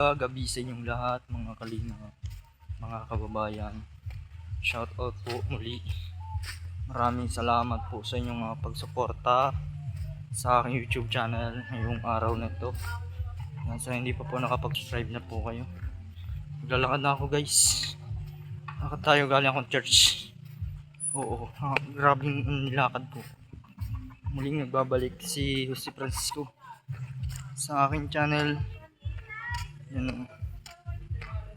Gabi sa inyong lahat mga kalinga, mga kababayan. Shout out po muli. Maraming salamat po sa inyong pagsuporta sa aking YouTube channel ngayong araw na ito. Sa hindi pa po nakapag-subscribe na po kayo. Maglalakad na ako guys. Lakad tayo, galing akong church. Oo, grabing nilakad ko. Muling nagbabalik si Jose Francisco sa aking channel. Yan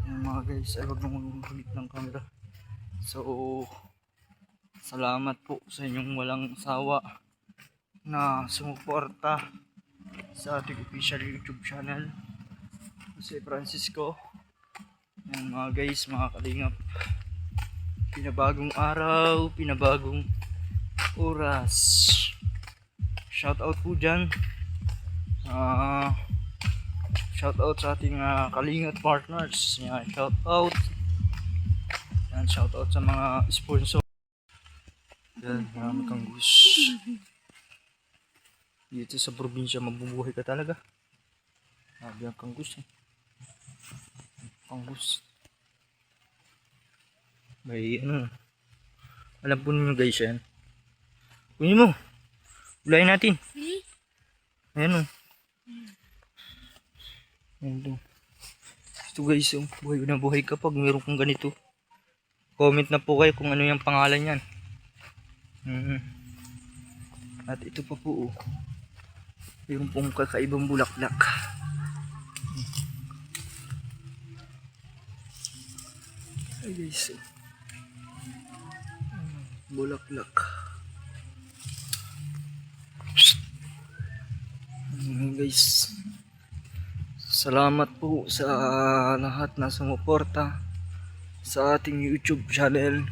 mga guys, ay wag nang kulit ng camera. So salamat po sa inyong walang sawa na sumuporta sa ating official YouTube channel Jose Francisco. Yan mga guys, mga kalingap, pinabagong araw, pinabagong oras. Shout out po dyan, shout out sa ating kalingap partners. Yan, shout out. Yan, shout out sa mga sponsor. Yan, marami kang gusto. Dito sa probinsya mabubuhay ka talaga. Sabi ang kanggus eh. Kanggus. May ano. Alam po ninyo guys yan. Kunin mo. Ulayin natin. Ayan o. Ayan o. Ito guys o. Buhay na buhay ka pag mayroon kang ganito. Comment na po kayo kung ano yung pangalan yan. At ito pa po o. Mayroon pong kakaibang bulaklak. Ay guys, bulaklak. Guys, salamat po sa lahat na sumuporta sa ating YouTube channel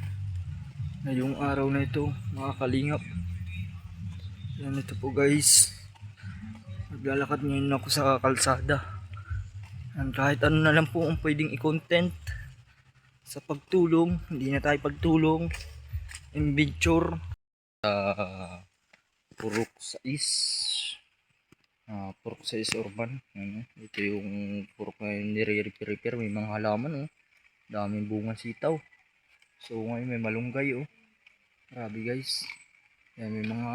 ngayong araw na ito, mga kalingap. Yan, ito po guys, naglalakad ngayon ako sa kalsada. And kahit ano na lang po ang pwedeng i-content sa pagtulong, hindi na tayo pagtulong, adventure. Purok 6, Purok 6 urban. Ito yung purok na nire-repair, may mga halaman daming bunga sitaw. So ngayon may malunggay grabe guys. Yan, may mga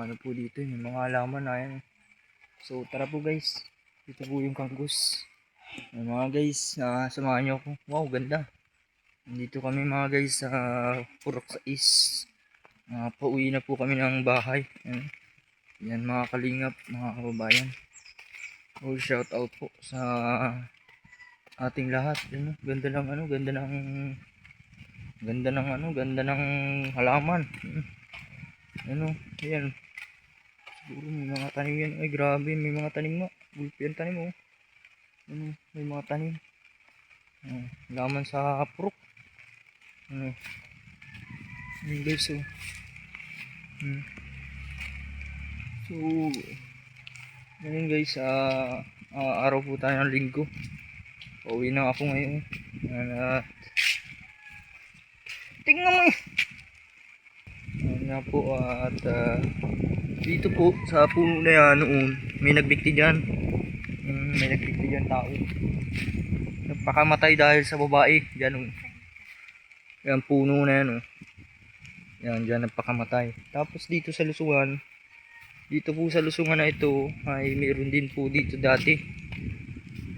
ano po dito, may mga halaman na yan. So tara po guys, dito po yung kanggus. Mga guys, samahan nyo ako. Wow, ganda. Nandito kami mga guys sa Purok 6. Pauwi na po kami ng bahay. Yan mga kalingap, mga kababayan. Shout out po sa ating lahat. Ganda ng ganda ng halaman. Ayan. Siguro may mga tanim yan. Ay grabe, may mga tanim nga. Gulpi ang tanim may mga tanim. Halaman sa purok. Ayan guys So ngayon guys, araw po tayo ng linggo. Pauwi na ako ngayon. Tingnan mo nga po. At dito po sa puno na yan noon, may nagbikti dyan. May nagbikti dyan tao. Nagpakamatay dahil sa babae dyan yan puno na yan yan dyan nagpakamatay. Tapos dito sa lusungan, dito po sa lusungan na ito ay mayroon din po dito dati.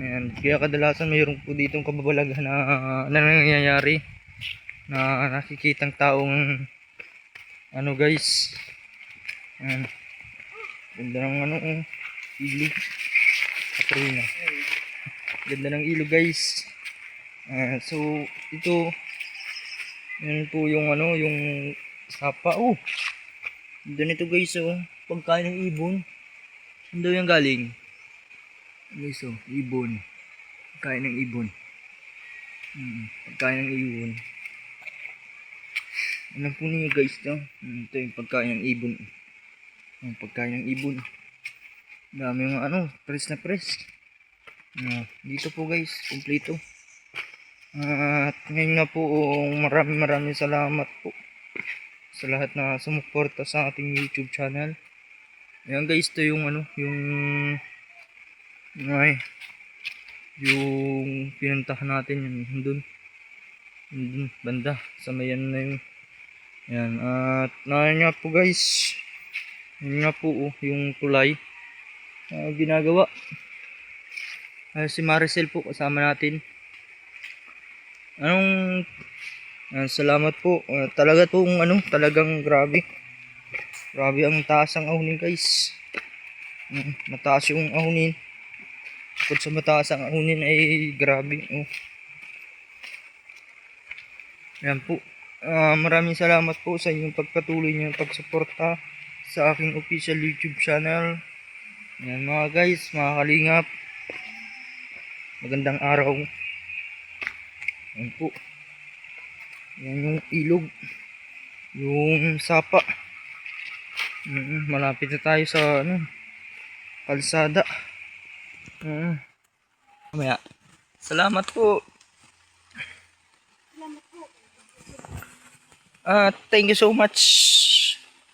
Ayan, kaya kadalasan mayroon po ditong kababalaghan na nangyayari, na nakikitang taong guys. Ayan, ganda ng ilo. Katrina, ganda ng ilo guys. So ito, yan po yung yung sapa. Ganda nito guys pagkain ng ibon. Saan daw yung galing guys ibon. Pagkain ng ibon. Pagkain ng ibon. Alam po niyo guys ito yung pagkain ng ibon. Pagkain ng ibon. Dami yung press na press. Dito po guys, kompleto. At ngayon nga po, maraming salamat po sa lahat na sumuporta sa ating YouTube channel. Ayan guys, ito yung yung yung pinuntahan natin yun dun. Dun banda sa mayan na yun. Yan, at nayan nga po guys. Yun nga po yung tulay ginagawa. Si Maricel po kasama natin. Salamat po. Talaga tong talagang grabe. Grabe ang taas ang ahunin guys. Mataas yung ahunin. Bukod sa mataas ang ahunin ay grabe. Yan po. Maraming salamat po sa inyong pagpatuloy niyong pagsuporta sa aking official YouTube channel. Yan mga guys, mga kalingap. Magandang araw. Yan po. Yan yung ilog. Yung sapa. Malapit na tayo sa kalsada. Mamaya. Salamat po. Thank you so much.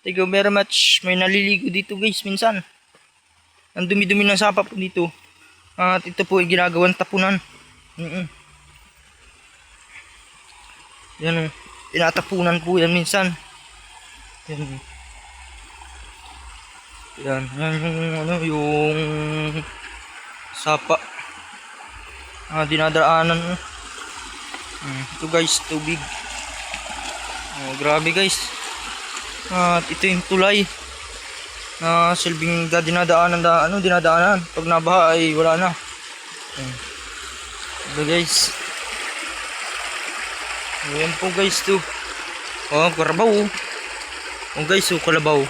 Thank you very much. May naliligo dito guys minsan. Ang dumi-dumi ng sapa po dito. At ito po ay ginagawang tapunan. Yan tinatapunan po yan minsan. Yan yung sapa. Dinadaanan. Ito guys, tubig. Grabe guys. At ito yung tulay na silbing dinadaanan pag nabaha ay wala na. Ito guys. Ayan po guys to. Karabaw. Guys, kalabaw.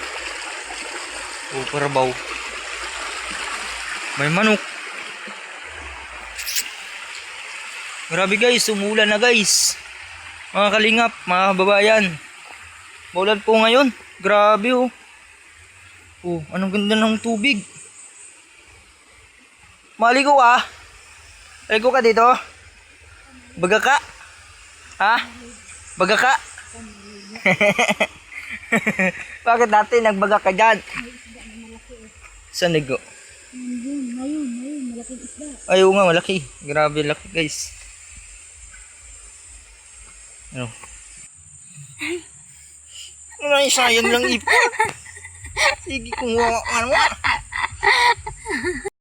Karabaw. May manok. Grabe guys, umulan na guys. Mga kalingap, mga kababayan. Maulan po ngayon. Grabe anong ganda ng tubig. Maligo ka? Maligo ka dito? Baga ka? Ha? Baga ka? Bakit dati nagbaga ka dyan? Saan ligo? Ngayon, malaking isda. Ayaw nga, malaki. Grabe laki guys. Sayang lang ipon. Sige, kumuha ka.